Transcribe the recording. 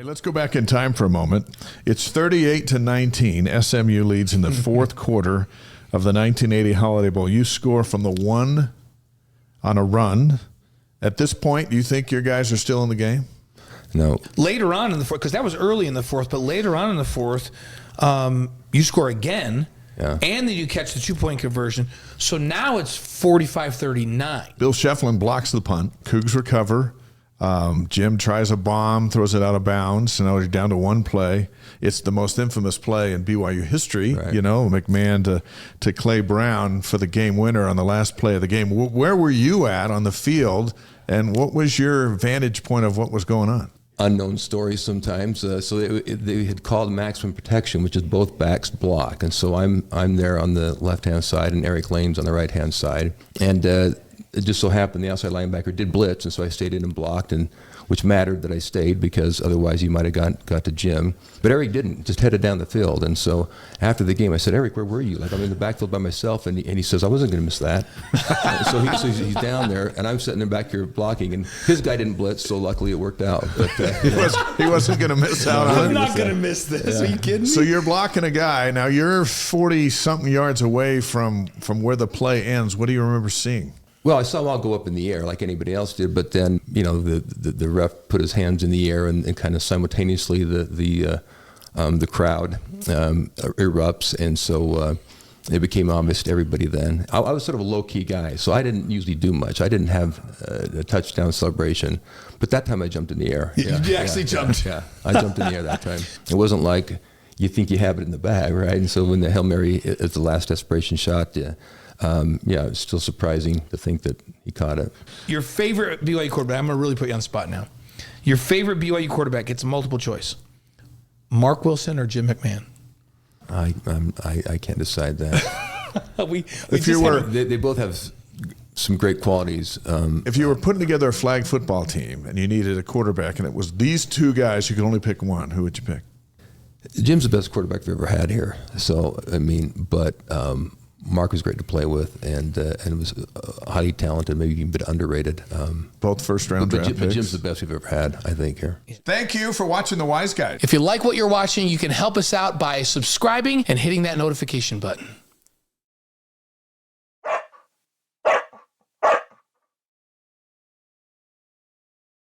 Hey, let's go back in time for a moment. It's 38-19. SMU leads in the fourth quarter of the 1980 Holiday Bowl. You score from the 1 on a run. At this point, do you think your guys are still in the game? No. Later on in the fourth, because that was early in the fourth, but later on in the fourth, you score again, and then you catch the 2-point conversion. So now it's 45-39. Bill Shefflin blocks the punt. Cougs recover. Jim tries a bomb, throws it out of bounds, and now you're down to one play. It's the most infamous play in BYU history, right. You know, McMahon to Clay Brown for the game winner on the last play of the game. Where were you at on the field, and what was your vantage point of what was going on? Unknown stories sometimes. So they had called maximum protection, which is both backs block, and so I'm there on the left-hand side, and Eric Lane's on the right-hand side, and it just so happened the outside linebacker did blitz, and so I stayed in and blocked, and which mattered that I stayed because otherwise you might have got to Jim. But Eric didn't, just headed down the field. And so after the game, I said, Eric, where were you? Like, I'm in the backfield by myself. And he says, I wasn't going to miss that. So he's down there, and I'm sitting in back here blocking, and his guy didn't blitz, so luckily it worked out. But he wasn't going to miss out on it. I'm not going to miss this. Are you kidding me? So you're blocking a guy. Now you're 40-something yards away from where the play ends. What do you remember seeing? Well, I saw them all go up in the air like anybody else did, but then, you know, the ref put his hands in the air, and kind of simultaneously the crowd erupts, and so it became obvious to everybody then. I was sort of a low-key guy, so I didn't usually do much. I didn't have a touchdown celebration, but that time I jumped in the air. You actually jumped? Yeah, I jumped in the air that time. It wasn't like you think you have it in the bag, right? And so when the Hail Mary is the last desperation shot, it's still surprising to think that he caught it. Your favorite BYU quarterback, I'm going to really put you on the spot now. Your favorite BYU quarterback, it's a multiple choice. Mark Wilson or Jim McMahon? I can't decide that. They both have some great qualities. If you were putting together a flag football team and you needed a quarterback and it was these two guys, you could only pick one, who would you pick? Jim's the best quarterback we've ever had here. So, I mean, but Mark was great to play with, and was highly talented, maybe even a bit underrated. Both first-round draft picks. But Jim's the best we've ever had, I think, here. Thank you for watching The Wise Guys. If you like what you're watching, you can help us out by subscribing and hitting that notification button.